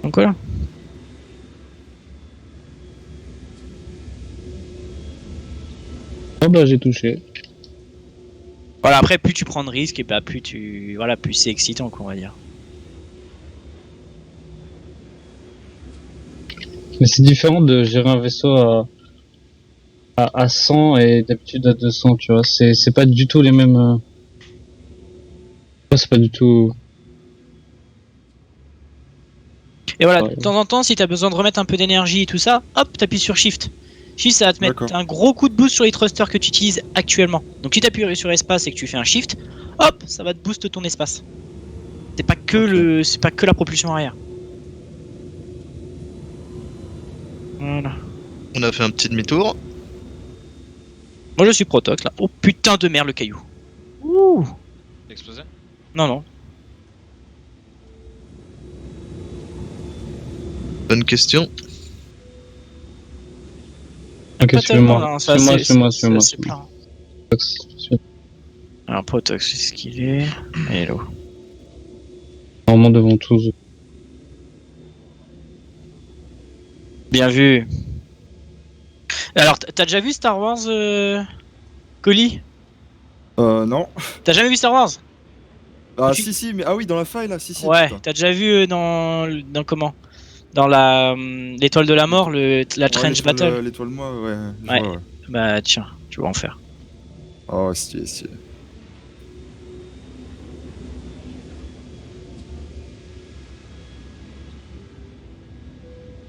Donc voilà. Oh bah j'ai touché. Voilà, après plus tu prends de risques et bah plus tu. Voilà, plus c'est excitant quoi on va dire. Mais c'est différent de gérer un vaisseau à 100 et d'habitude à 200, tu vois. C'est pas du tout les mêmes. C'est pas du tout. Et voilà, de Ouais. temps en temps, si t'as besoin de remettre un peu d'énergie et tout ça, hop, t'appuies sur Shift. Shift, ça va te mettre D'accord. un gros coup de boost sur les thrusters que tu utilises actuellement. Donc si t'appuies sur espace et que tu fais un Shift, hop, ça va te boost ton espace. C'est pas que la propulsion arrière. Voilà. On a fait un petit demi-tour. Moi je suis Protox là. Oh putain de merde le caillou. Ouh. Explosé. Non non. Bonne question. Ok, Pas tellement suis-moi. là, ça, Suis-moi. c'est plein. Alors Protox, c'est ce qu'il est. Hello. Normalement devant tous. Bien vu. Alors t'as déjà vu Star Wars Colis? Non. T'as jamais vu Star Wars? Ah Tu- si, mais ah oui, dans la faille là, si. Ouais, putain. t'as déjà vu dans comment? Dans la l'étoile de la mort, la trench battle. L'étoile moi, ouais. Je Ouais. vois, ouais. Bah tiens, tu vas en faire. Oh, stylé.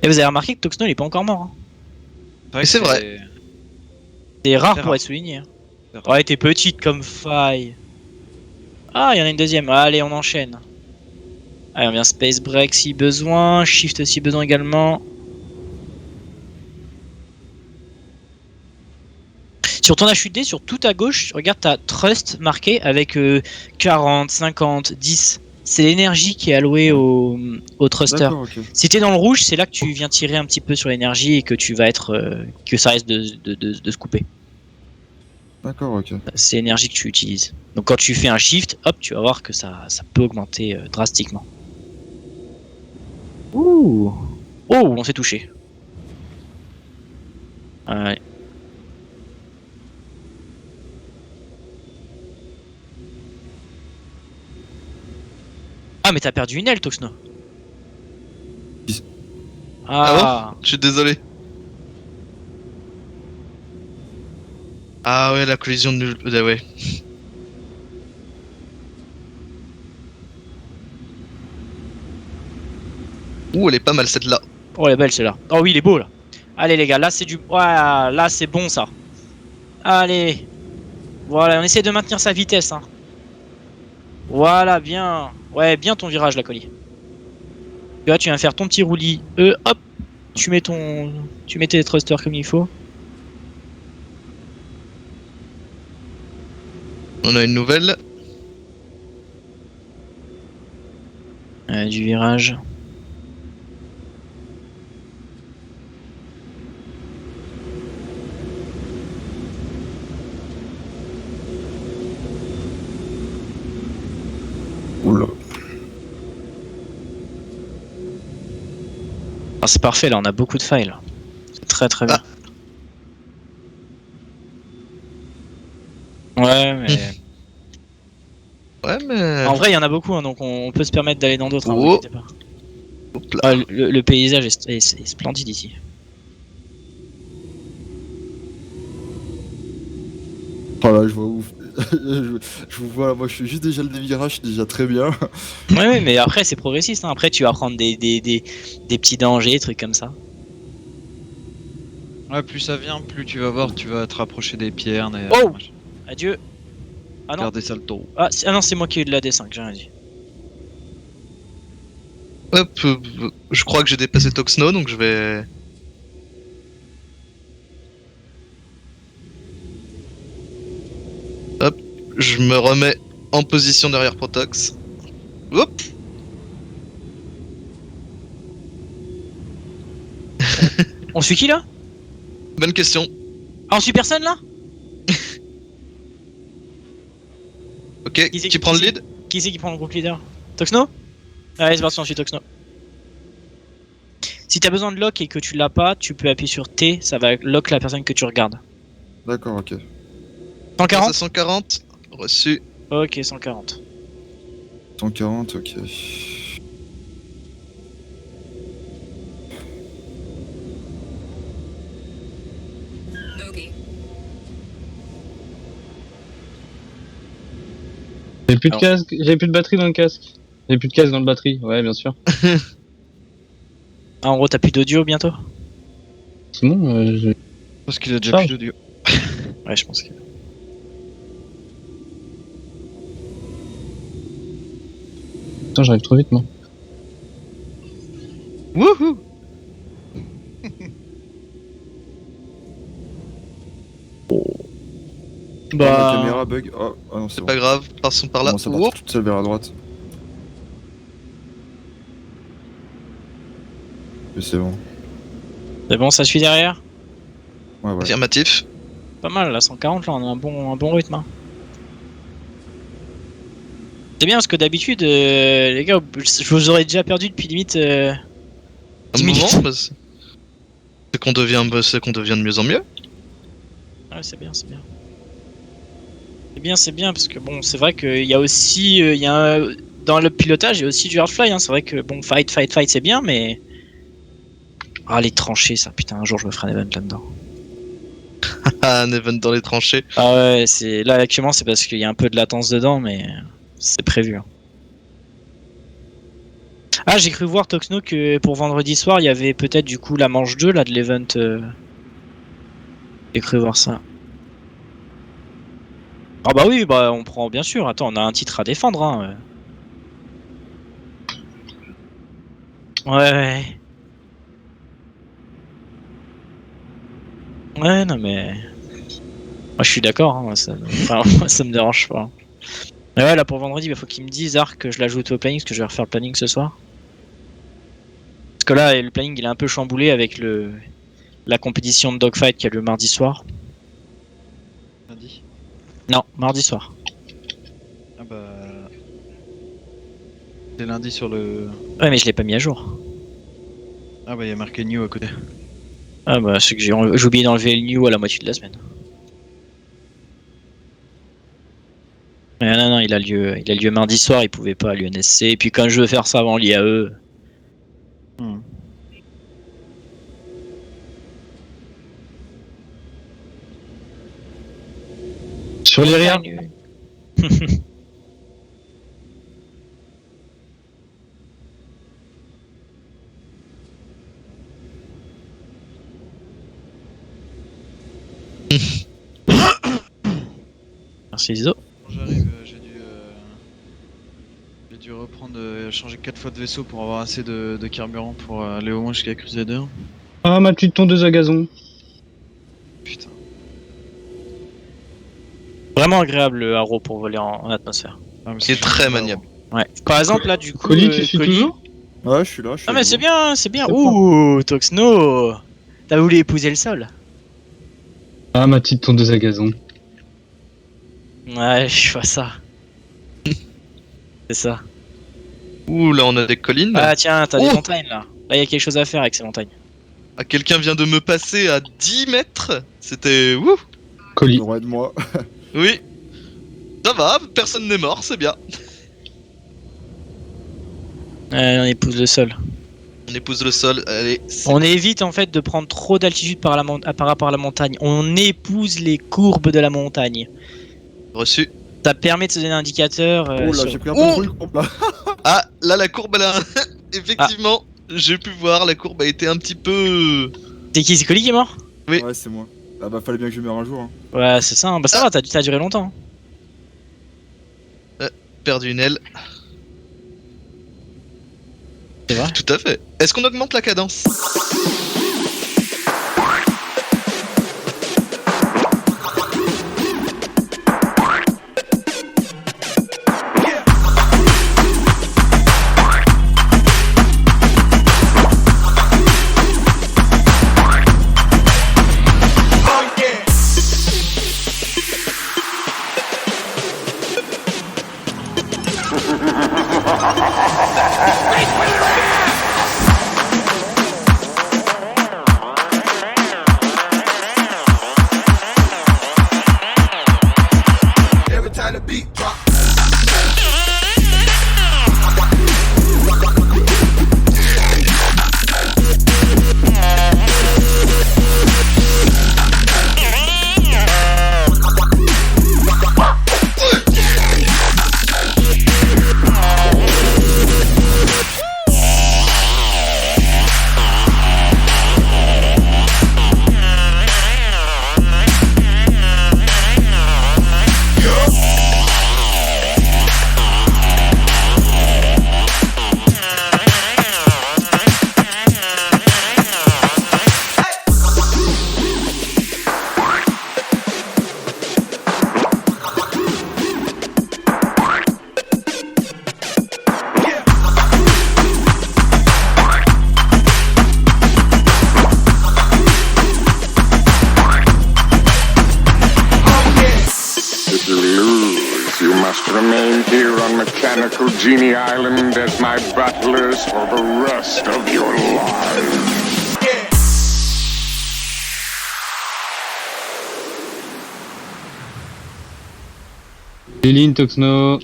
Et vous avez remarqué que Toxno il est pas encore mort. Hein. Et c'est vrai. C'est rare C'est pour rare. être souligné. Hein. C'est rare. Ouais, t'es petite comme faille. Ah, il y en a une deuxième. Allez, on enchaîne. Allez, on vient space break si besoin, shift si besoin également. Sur ton HUD, sur tout à gauche, regarde ta trust marqué avec 40, 50, 10. C'est l'énergie qui est allouée au thruster. D'accord, ok. Si t'es dans le rouge, c'est là que tu viens tirer un petit peu sur l'énergie et que tu vas être que ça risque de se couper. D'accord, ok. C'est l'énergie que tu utilises. Donc quand tu fais un shift, hop, tu vas voir que ça peut augmenter drastiquement. Ouh. Oh, on s'est touché. Ouais. Ah, mais t'as perdu une aile, Toxno. Ah. Je suis désolé. Ah ouais, la collision de nul. Ah ouais. Ouh, elle est pas mal celle-là. Oh, elle est belle celle-là. Oh oui, il est beau là. Allez les gars, là c'est du. Voilà, là c'est bon ça. Allez. Voilà, on essaie de maintenir sa vitesse. Hein. Voilà, bien. Ouais, bien ton virage là, colis. Là, tu viens faire ton petit roulis. Hop. Tu mets tes thrusters comme il faut. On a une nouvelle. Du virage. Oula. Ah, c'est parfait là, on a beaucoup de failles là. C'est très très bien. Ouais, mais. Ouais, mais. En vrai, il y en a beaucoup, hein, donc on peut se permettre d'aller dans d'autres. Hein, vous Oh. inquiétez pas. Hop là. Ah, le paysage est splendide ici. Oh là, je vois ouf. je vous vois là, moi je suis juste déjà le virage, je suis déjà très bien. Ouais, mais après c'est progressiste. Hein. Après tu vas prendre des petits dangers, des trucs comme ça. Ouais, plus ça vient, plus tu vas voir, tu vas te rapprocher des pierres. Oh. Adieu. Ah non. Faire des saltos. Ah non, c'est moi qui ai eu de la D5, j'ai rien dit. Hop, je crois que j'ai dépassé Toxno, donc je vais. Hop, je me remets en position derrière Protox. Hop. On suit qui là? Bonne question. Ah, on suit personne là? Ok, qui prend le lead? Qui c'est qui prend le groupe leader? Toxno? Allez, c'est parti, on suit Toxno. Si t'as besoin de lock et que tu l'as pas, tu peux appuyer sur T, ça va lock la personne que tu regardes. D'accord, ok. 140 140, reçu. Ok, 140. 140, ok. J'ai plus de Alors. casque, j'ai plus de batterie dans le casque. J'ai plus de casque dans le batterie, ouais, bien sûr. Ah, en gros, t'as plus d'audio bientôt? Sinon, je... Je pense qu'il a déjà Charge. plus d'audio. Ouais, je pense que. Putain, j'arrive trop vite, moi. Wouhou! La caméra bug. Oh, ah non, c'est C'est bon. pas grave, passons par là. Comment ça Oups. part toute seule vers la droite. Mais c'est bon. C'est bon, ça suit derrière? Ouais, ouais. Affirmatif. Pas mal, là, 140, là, on a un bon rythme. Hein. C'est bien parce que d'habitude, les gars, je vous aurais déjà perdu depuis limite 10 Un minutes. moment, bah, c'est qu'on devient de mieux en mieux. Ouais, c'est bien, c'est bien. C'est bien parce que bon, c'est vrai qu'il y a aussi, dans le pilotage, il y a aussi du hardfly. Hein. C'est vrai que bon, fight, c'est bien, mais ah les tranchées, ça, putain, un jour je me ferai un event là-dedans. Ah, un event dans les tranchées. Ah ouais, c'est là actuellement, c'est parce qu'il y a un peu de latence dedans, mais c'est prévu. Hein. Ah, j'ai cru voir Toxno que pour vendredi soir, il y avait peut-être du coup la manche 2 là de l'event. J'ai cru voir ça. Ah bah oui, bah on prend bien sûr. Attends, on a un titre à défendre. Hein. Ouais. Ouais, non mais. Moi je suis d'accord. Hein, enfin, moi, ça me dérange pas. Mais ouais, là pour vendredi, il faut qu'ils me disent Arc que je l'ajoute au planning parce que je vais refaire le planning ce soir. Parce que là, le planning il est un peu chamboulé avec la compétition de dogfight qui a lieu mardi soir. Lundi. Non, mardi soir. Ah bah. C'est lundi sur le. Ouais, mais je l'ai pas mis à jour. Ah bah, il y a marqué new à côté. Ah bah, c'est que j'ai oublié d'enlever le new à la moitié de la semaine. Mais non, il a lieu mardi soir, il pouvait pas à l'UNSC. Et puis quand je veux faire ça avant l'IAE. Hmm. Sur l'IRIA. Merci Zizo. Quand j'arrive, j'ai dû reprendre, changer 4 fois de vaisseau pour avoir assez de carburant pour aller au moins jusqu'à Crusader. Ah, ma petite tondeuse à gazon. Putain. Vraiment agréable le haro pour voler en atmosphère. Ah, mais C'est très maniable. Ouais. Par exemple là du coup. Colis, tu suis toujours? Ouais, je suis là. Ah mais c'est bien, c'est bien. C'est Ouh, Toxno. T'as voulu épouser le sol. Ah, ma petite tondeuse à gazon. Ouais, je vois ça. C'est ça. Ouh, là on a des collines. Ah tiens, t'as des Oh montagnes là. Là il y a quelque chose à faire avec ces montagnes. Ah, quelqu'un vient de me passer à 10 mètres. C'était... Ouh. Colis. Droit de moi. Oui. Ça va, personne n'est mort, c'est bien. On épouse le sol. On épouse le sol, allez. On évite en fait de prendre trop d'altitude par rapport à la montagne. On épouse les courbes de la montagne. Reçu. Ça permet de se donner un indicateur. Oh là, sur- j'ai pris un peu Oh trop le compte là. Ah, là la courbe elle a... Effectivement, j'ai pu voir, la courbe a été un petit peu... C'est qui? C'est Colis qui est mort? Oui. Ouais, c'est moi. Ah bah, fallait bien que je meure un jour. Hein. Ouais, c'est ça. Hein. Bah ça va, t'as duré longtemps. Perdu une aile. C'est vrai. Tout à fait. Est-ce qu'on augmente la cadence? to Genie Island as my battlers for the rest of your lives. Léline, Toxno.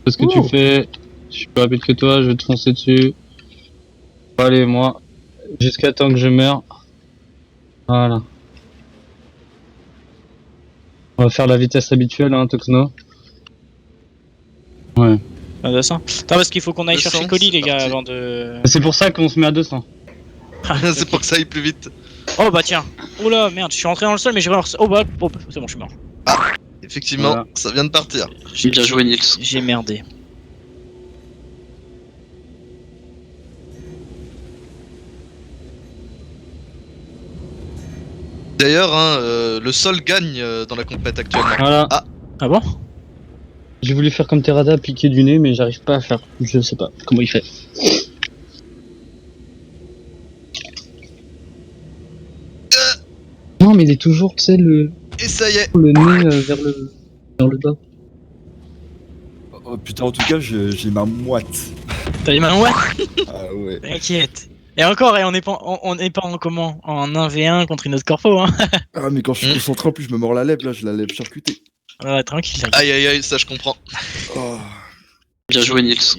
C'est ce que tu fais. Je suis plus rapide que toi, je vais te foncer dessus. Allez, moi. Jusqu'à temps que je meure. Voilà. On va faire la vitesse habituelle, hein, Toxno. Ouais. Ah, 200. Attends, parce qu'il faut qu'on aille 200, chercher Colis, les c'est gars, parti. avant de. C'est pour ça qu'on se met à 200. C'est pour que ça aille plus vite. Oh bah tiens. Oula, merde, je suis rentré dans le sol, mais j'ai vraiment. Oh bah, oh, c'est bon, je suis mort. Effectivement, Voilà. ça vient de partir. Bien joué, Nils. J'ai merdé. D'ailleurs, hein, le sol gagne dans la compète actuellement. Voilà. Ah bon? J'ai voulu faire comme Terada, piquer du nez, mais j'arrive pas à faire. Je sais pas comment il fait. Non, mais il est toujours, tu sais, le Et ça y est. nez vers le bas. Oh putain, en tout cas, j'ai ma moite. T'as les mains ouais? Ah ouais. T'inquiète. Et encore, on est pas en comment? En 1v1 contre une autre corpo, hein. Ah, mais quand je suis concentré, en plus, je me mords la lèvre, là, je la lèvre charcutée. Ouais, tranquille, t'inquiète. Aïe aïe aïe, ça je comprends. Oh. Bien joué, Nils.